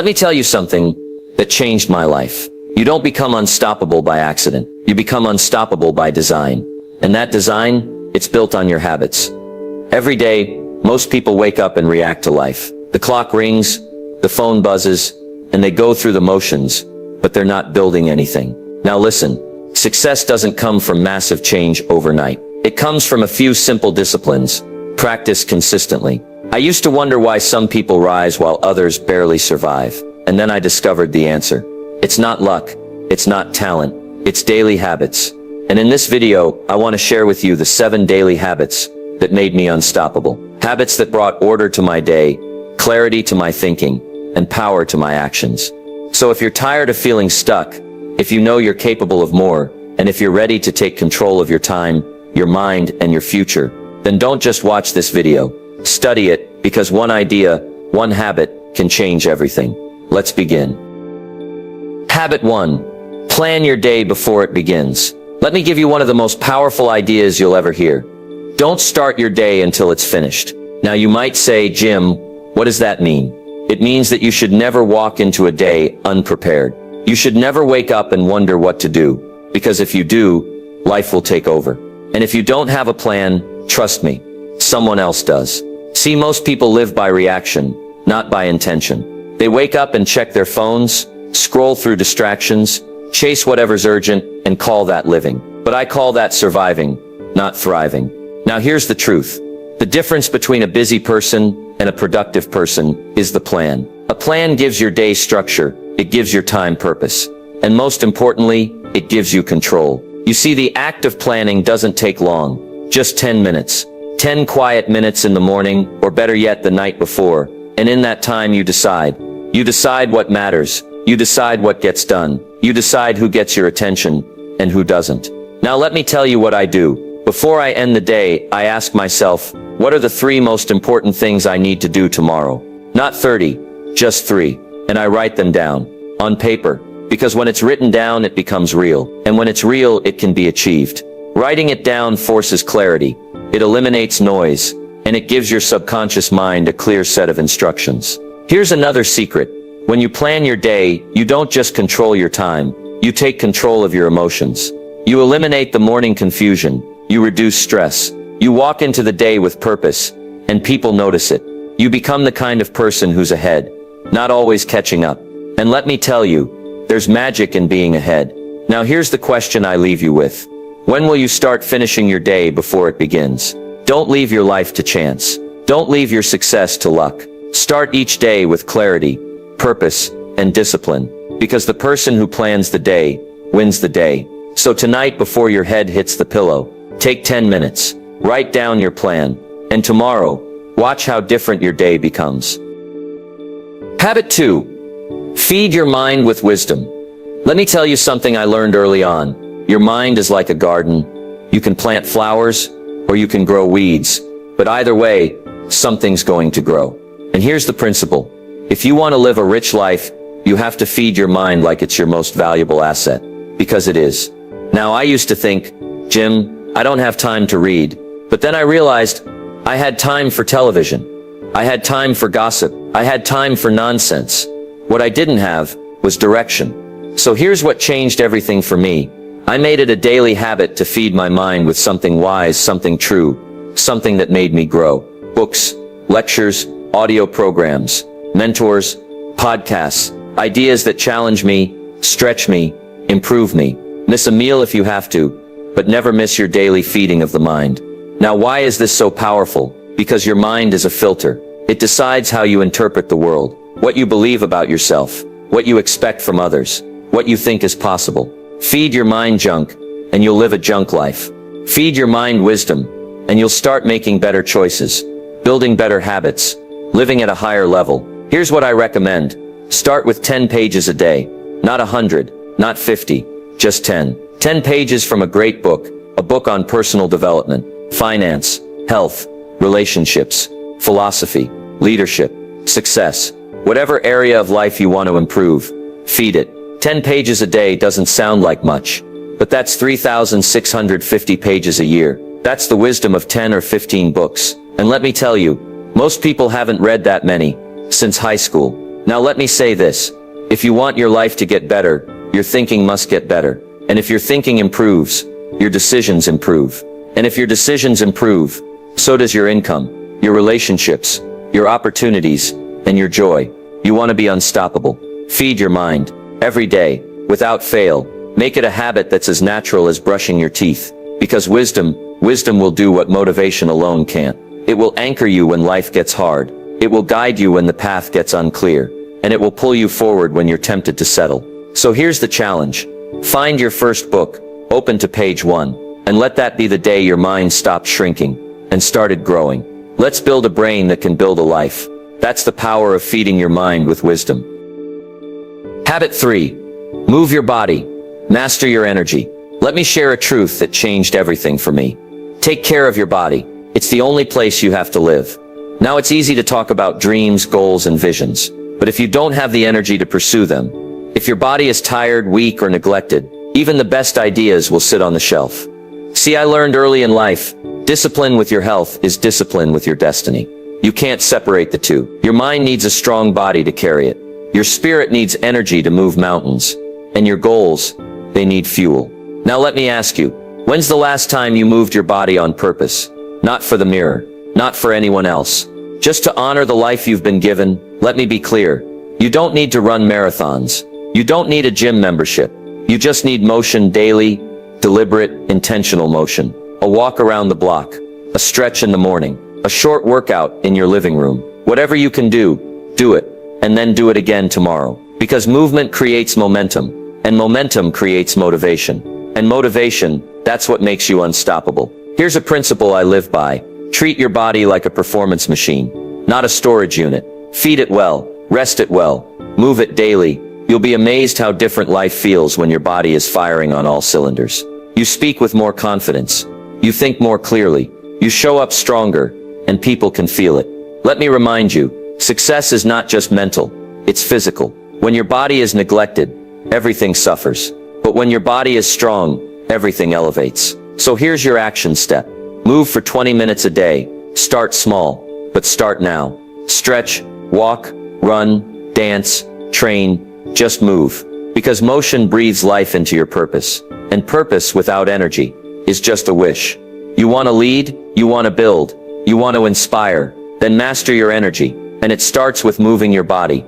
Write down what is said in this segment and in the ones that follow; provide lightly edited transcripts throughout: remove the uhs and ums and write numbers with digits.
Let me tell you something that changed my life. You don't become unstoppable by accident. You become unstoppable by design. And that design, it's built on your habits. Every day, most people wake up and react to life. The clock rings, the phone buzzes, and they go through the motions, but they're not building anything. Now listen, success doesn't come from massive change overnight. It comes from a few simple disciplines, practiced consistently. I used to wonder why some people rise while others barely survive. And then I discovered the answer. It's not luck. It's not talent. It's daily habits. And in this video, I want to share with you the 7 daily habits that made me unstoppable. Habits that brought order to my day, clarity to my thinking, and power to my actions. So if you're tired of feeling stuck, if you know you're capable of more, and if you're ready to take control of your time, your mind, and your future, then don't just watch this video. Study it, because one idea, one habit, can change everything. Let's begin. Habit 1. Plan your day before it begins. Let me give you one of the most powerful ideas you'll ever hear. Don't start your day until it's finished. Now you might say, Jim, what does that mean? It means that you should never walk into a day unprepared. You should never wake up and wonder what to do, because if you do, life will take over. And if you don't have a plan, trust me, someone else does. See, most people live by reaction, not by intention. They wake up and check their phones, scroll through distractions, chase whatever's urgent, and call that living. But I call that surviving, not thriving. Now here's the truth. The difference between a busy person and a productive person is the plan. A plan gives your day structure, it gives your time purpose. And most importantly, it gives you control. You see, the act of planning doesn't take long, just 10 minutes. 10 quiet minutes in the morning, or better yet, the night before. And in that time you decide. You decide what matters. You decide what gets done. You decide who gets your attention, and who doesn't. Now let me tell you what I do. Before I end the day, I ask myself, what are the 3 most important things I need to do tomorrow? Not 30, just 3. And I write them down, on paper. Because when it's written down, it becomes real. And when it's real, it can be achieved. Writing it down forces clarity. It eliminates noise, and it gives your subconscious mind a clear set of instructions. Here's another secret. When you plan your day, you don't just control your time, you take control of your emotions. You eliminate the morning confusion, you reduce stress, you walk into the day with purpose, and people notice it. You become the kind of person who's ahead, not always catching up. And let me tell you, there's magic in being ahead. Now here's the question I leave you with. When will you start finishing your day before it begins? Don't leave your life to chance. Don't leave your success to luck. Start each day with clarity, purpose, and discipline. Because the person who plans the day, wins the day. So tonight, before your head hits the pillow, take 10 minutes. Write down your plan. And tomorrow, watch how different your day becomes. Habit 2. Feed your mind with wisdom. Let me tell you something I learned early on. Your mind is like a garden. You can plant flowers, or you can grow weeds. But either way, something's going to grow. And here's the principle. If you want to live a rich life, you have to feed your mind like it's your most valuable asset. Because it is. Now I used to think, Jim, I don't have time to read. But then I realized I had time for television. I had time for gossip. I had time for nonsense. What I didn't have was direction. So here's what changed everything for me. I made it a daily habit to feed my mind with something wise, something true, something that made me grow. Books, lectures, audio programs, mentors, podcasts, ideas that challenge me, stretch me, improve me. Miss a meal if you have to, but never miss your daily feeding of the mind. Now why is this so powerful? Because your mind is a filter. It decides how you interpret the world, what you believe about yourself, what you expect from others, what you think is possible. Feed your mind junk, and you'll live a junk life. Feed your mind wisdom, and you'll start making better choices, building better habits, living at a higher level. Here's what I recommend. Start with 10 pages a day. Not 100, not 50, just 10. 10 pages from a great book, a book on personal development, finance, health, relationships, philosophy, leadership, success. Whatever area of life you want to improve, feed it. 10 pages a day doesn't sound like much, but that's 3,650 pages a year. That's the wisdom of 10 or 15 books. And let me tell you, most people haven't read that many since high school. Now let me say this. If you want your life to get better, your thinking must get better. And if your thinking improves, your decisions improve. And if your decisions improve, so does your income, your relationships, your opportunities, and your joy. You want to be unstoppable. Feed your mind. Every day, without fail. Make it a habit that's as natural as brushing your teeth. Because wisdom will do what motivation alone can't. It will anchor you when life gets hard. It will guide you when the path gets unclear. And it will pull you forward when you're tempted to settle. So here's the challenge. Find your first book, open to page 1, and let that be the day your mind stopped shrinking and started growing. Let's build a brain that can build a life. That's the power of feeding your mind with wisdom. Habit 3. Move your body. Master your energy. Let me share a truth that changed everything for me. Take care of your body. It's the only place you have to live. Now it's easy to talk about dreams, goals, and visions. But if you don't have the energy to pursue them, if your body is tired, weak, or neglected, even the best ideas will sit on the shelf. See, I learned early in life, discipline with your health is discipline with your destiny. You can't separate the two. Your mind needs a strong body to carry it. Your spirit needs energy to move mountains. And your goals, they need fuel. Now let me ask you, when's the last time you moved your body on purpose? Not for the mirror, not for anyone else. Just to honor the life you've been given. Let me be clear. You don't need to run marathons. You don't need a gym membership. You just need motion daily, deliberate, intentional motion. A walk around the block, a stretch in the morning, a short workout in your living room. Whatever you can do, do it, and then do it again tomorrow. Because movement creates momentum, and momentum creates motivation. And motivation, that's what makes you unstoppable. Here's a principle I live by. Treat your body like a performance machine, not a storage unit. Feed it well, rest it well, move it daily. You'll be amazed how different life feels when your body is firing on all cylinders. You speak with more confidence. You think more clearly. You show up stronger, and people can feel it. Let me remind you, success is not just mental, it's physical. When your body is neglected, everything suffers. But when your body is strong, everything elevates. So here's your action step. Move for 20 minutes a day. Start small, but start now. Stretch, walk, run, dance, train, just move. Because motion breathes life into your purpose. And purpose without energy is just a wish. You want to lead, you want to build, you want to inspire, then master your energy. And it starts with moving your body.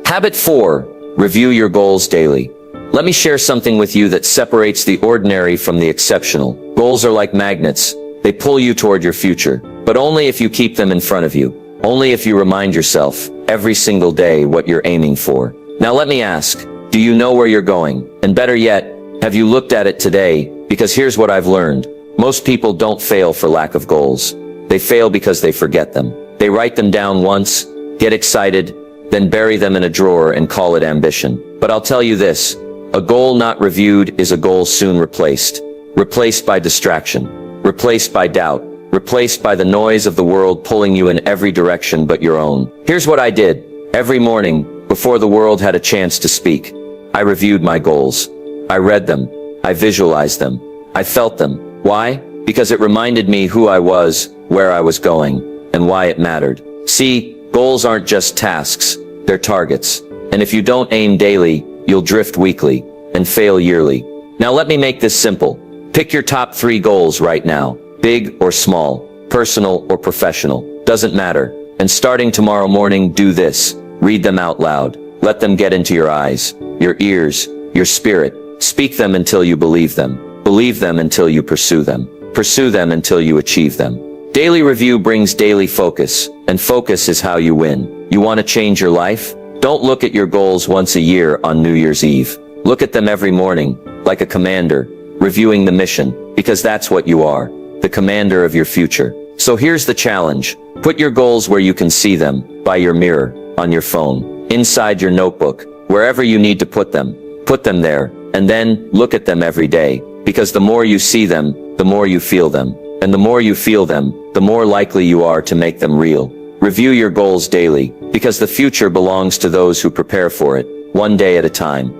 Habit 4. Review your goals daily. Let me share something with you that separates the ordinary from the exceptional. Goals are like magnets. They pull you toward your future, but only if you keep them in front of you. Only if you remind yourself every single day what you're aiming for. Now let me ask, do you know where you're going? And better yet, have you looked at it today? Because here's what I've learned. Most people don't fail for lack of goals. They fail because they forget them. They write them down once, get excited, then bury them in a drawer and call it ambition. But I'll tell you this, a goal not reviewed is a goal soon replaced. Replaced by distraction. Replaced by doubt. Replaced by the noise of the world pulling you in every direction but your own. Here's what I did. Every morning, before the world had a chance to speak, I reviewed my goals. I read them. I visualized them. I felt them. Why? Because it reminded me who I was, where I was going, and why it mattered. See, goals aren't just tasks, they're targets. And if you don't aim daily, you'll drift weekly and fail yearly. Now let me make this simple. Pick your top 3 goals right now. Big or small, personal or professional, doesn't matter. And starting tomorrow morning, do this. Read them out loud. Let them get into your eyes, your ears, your spirit. Speak them until you believe them. Believe them until you pursue them. Pursue them until you achieve them. Daily review brings daily focus, and focus is how you win. You want to change your life? Don't look at your goals once a year on New Year's Eve. Look at them every morning, like a commander, reviewing the mission, because that's what you are. The commander of your future. So here's the challenge. Put your goals where you can see them, by your mirror, on your phone, inside your notebook, wherever you need to put them. Put them there, and then look at them every day. Because the more you see them, the more you feel them. And the more you feel them, the more likely you are to make them real. Review your goals daily, because the future belongs to those who prepare for it, one day at a time.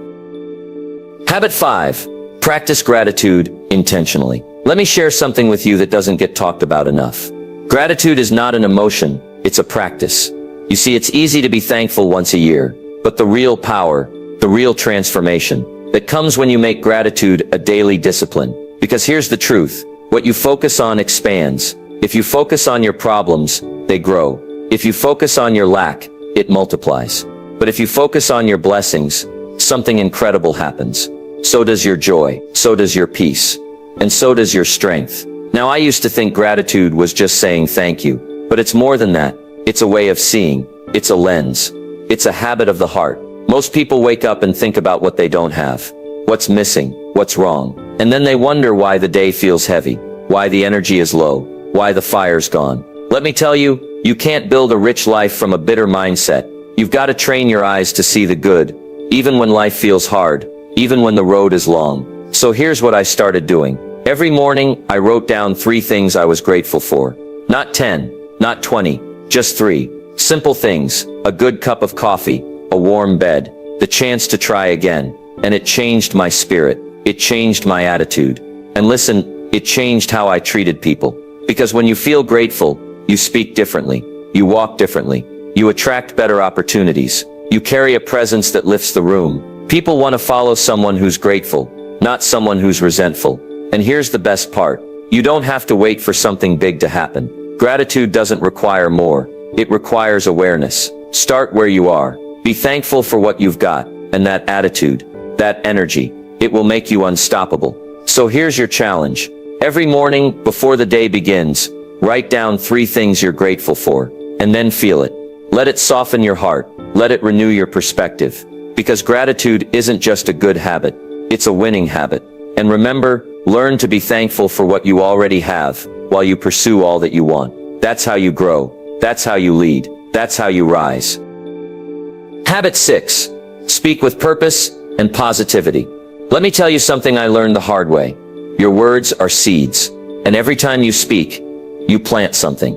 Habit 5. Practice gratitude intentionally. Let me share something with you that doesn't get talked about enough. Gratitude is not an emotion, it's a practice. You see, it's easy to be thankful once a year, but the real power, the real transformation, that comes when you make gratitude a daily discipline. Because here's the truth, what you focus on expands. If you focus on your problems, they grow. If you focus on your lack, it multiplies. But if you focus on your blessings, something incredible happens. So does your joy, so does your peace, and so does your strength. Now, I used to think gratitude was just saying thank you, but it's more than that. It's a way of seeing. It's a lens. It's a habit of the heart. Most people wake up and think about what they don't have, what's missing, what's wrong, and then they wonder why the day feels heavy, why the energy is low, why the fire's gone. Let me tell you, you can't build a rich life from a bitter mindset. You've got to train your eyes to see the good, even when life feels hard, even when the road is long. So here's what I started doing. Every morning, I wrote down 3 things I was grateful for. Not 10, not 20, just 3. Simple things: a good cup of coffee, a warm bed, the chance to try again. And it changed my spirit. It changed my attitude. And listen, it changed how I treated people. Because when you feel grateful, you speak differently. You walk differently. You attract better opportunities. You carry a presence that lifts the room. People want to follow someone who's grateful, not someone who's resentful. And here's the best part. You don't have to wait for something big to happen. Gratitude doesn't require more. It requires awareness. Start where you are. Be thankful for what you've got, and that attitude, that energy, it will make you unstoppable. So here's your challenge. Every morning, before the day begins, write down 3 things you're grateful for, and then feel it. Let it soften your heart. Let it renew your perspective. Because gratitude isn't just a good habit, it's a winning habit. And remember, learn to be thankful for what you already have, while you pursue all that you want. That's how you grow. That's how you lead. That's how you rise. Habit 6. Speak with purpose and positivity. Let me tell you something I learned the hard way. Your words are seeds, and every time you speak, you plant something.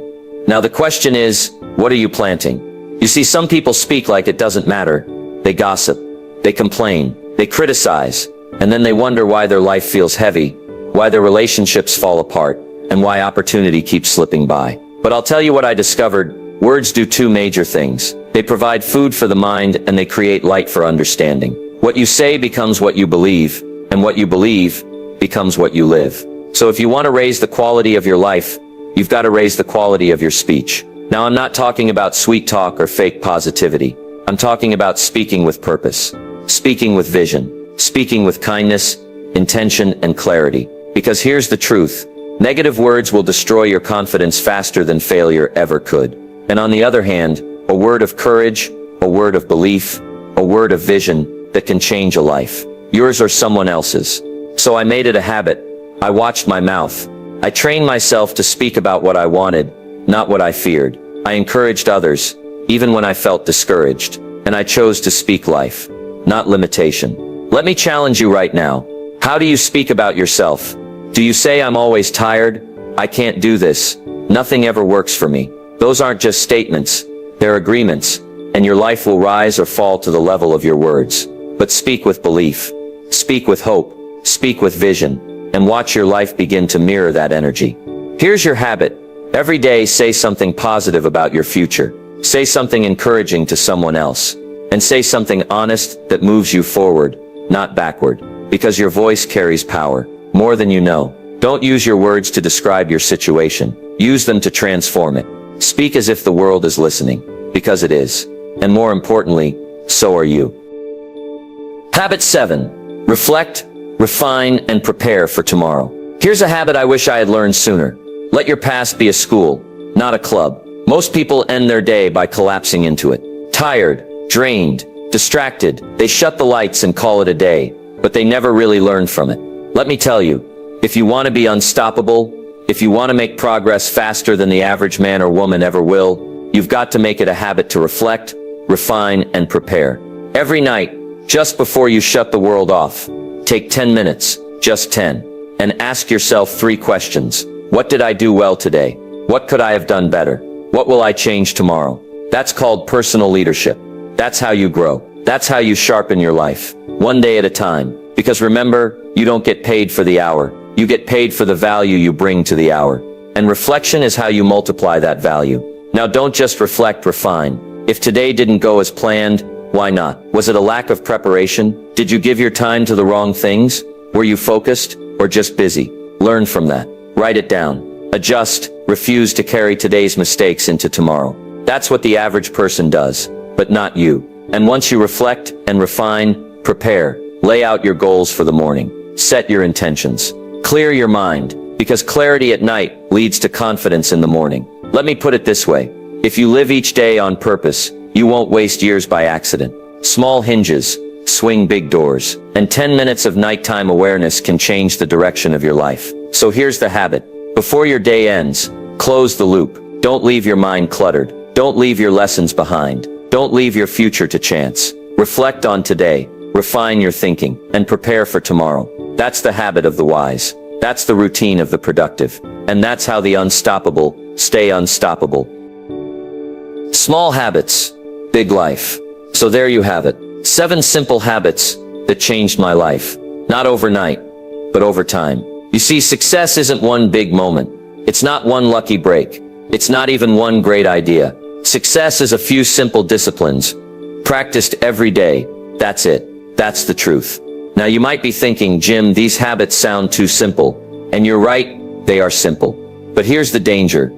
Now the question is, what are you planting? You see, some people speak like it doesn't matter. They gossip, they complain, they criticize, and then they wonder why their life feels heavy, why their relationships fall apart, and why opportunity keeps slipping by. But I'll tell you what I discovered. Words do 2 major things. They provide food for the mind, and they create light for understanding. What you say becomes what you believe, and what you believe becomes what you live. So if you want to raise the quality of your life, you've got to raise the quality of your speech. Now, I'm not talking about sweet talk or fake positivity. I'm talking about speaking with purpose, speaking with vision, speaking with kindness, intention, and clarity. Because here's the truth. Negative words will destroy your confidence faster than failure ever could. And on the other hand, a word of courage, a word of belief, a word of vision that can change a life. Yours or someone else's. So I made it a habit. I watched my mouth. I trained myself to speak about what I wanted, not what I feared. I encouraged others, even when I felt discouraged. And I chose to speak life, not limitation. Let me challenge you right now. How do you speak about yourself? Do you say, I'm always tired? I can't do this. Nothing ever works for me. Those aren't just statements. They're agreements. And your life will rise or fall to the level of your words. But speak with belief. Speak with hope. Speak with vision. And watch your life begin to mirror that energy. Here's your habit. Every day, say something positive about your future. Say something encouraging to someone else. And say something honest that moves you forward, not backward. Because your voice carries power, more than you know. Don't use your words to describe your situation. Use them to transform it. Speak as if the world is listening, because it is. And more importantly, so are you. Habit 7. Reflect, refine, and prepare for tomorrow. Here's a habit I wish I had learned sooner. Let your past be a school, not a club. Most people end their day by collapsing into it. Tired, drained, distracted. They shut the lights and call it a day, but they never really learn from it. Let me tell you, if you want to be unstoppable, if you want to make progress faster than the average man or woman ever will, you've got to make it a habit to reflect, refine, and prepare. Every night, just before you shut the world off, take 10 minutes, just 10, and ask yourself 3 questions. What did I do well today? What could I have done better? What will I change tomorrow? That's called personal leadership. That's how you grow. That's how you sharpen your life, one day at a time. Because remember, you don't get paid for the hour. You get paid for the value you bring to the hour. And reflection is how you multiply that value. Now don't just reflect, refine. If today didn't go as planned, why not? Was it a lack of preparation? Did you give your time to the wrong things? Were you focused or just busy? Learn from that. Write it down. Adjust. Refuse to carry today's mistakes into tomorrow. That's what the average person does, but not you. And once you reflect and refine, prepare, lay out your goals for the morning. Set your intentions. Clear your mind, because clarity at night leads to confidence in the morning. Let me put it this way. If you live each day on purpose, you won't waste years by accident. Small hinges swing big doors, and 10 minutes of nighttime awareness can change the direction of your life. So here's the habit. Before your day ends, close the loop. Don't leave your mind cluttered. Don't leave your lessons behind. Don't leave your future to chance. Reflect on today, refine your thinking, and prepare for tomorrow. That's the habit of the wise. That's the routine of the productive. And that's how the unstoppable stay unstoppable. Small habits, big life. So there you have it. 7 simple habits that changed my life. Not overnight, but over time. You see, success isn't one big moment. It's not one lucky break. It's not even one great idea. Success is a few simple disciplines, practiced every day. That's it. That's the truth. Now you might be thinking, Jim, these habits sound too simple. And you're right, they are simple. But here's the danger.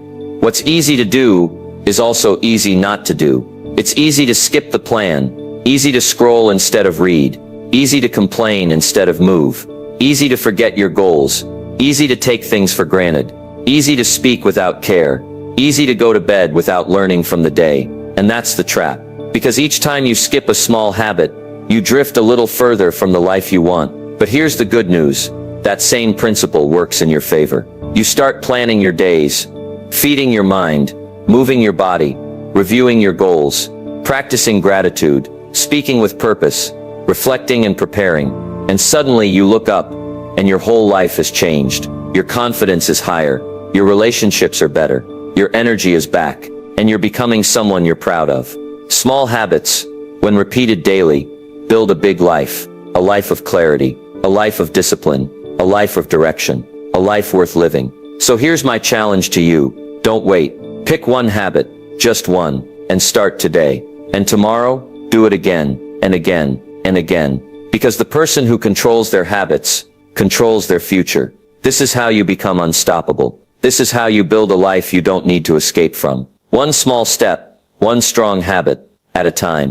What's easy to do is also easy not to do. It's easy to skip the plan, easy to scroll instead of read, easy to complain instead of move, easy to forget your goals, easy to take things for granted, easy to speak without care, easy to go to bed without learning from the day. And that's the trap. Because each time you skip a small habit, you drift a little further from the life you want. But here's the good news. That same principle works in your favor. You start planning your days, feeding your mind, moving your body, reviewing your goals, practicing gratitude, speaking with purpose, reflecting and preparing, and suddenly you look up and your whole life has changed. Your confidence is higher, your relationships are better, your energy is back, and you're becoming someone you're proud of. Small habits, when repeated daily, build a big life, a life of clarity, a life of discipline, a life of direction, a life worth living. So here's my challenge to you. Don't wait. Pick one habit, just one, and start today. And tomorrow, do it again, and again, and again. Because the person who controls their habits, controls their future. This is how you become unstoppable. This is how you build a life you don't need to escape from. One small step, one strong habit, at a time.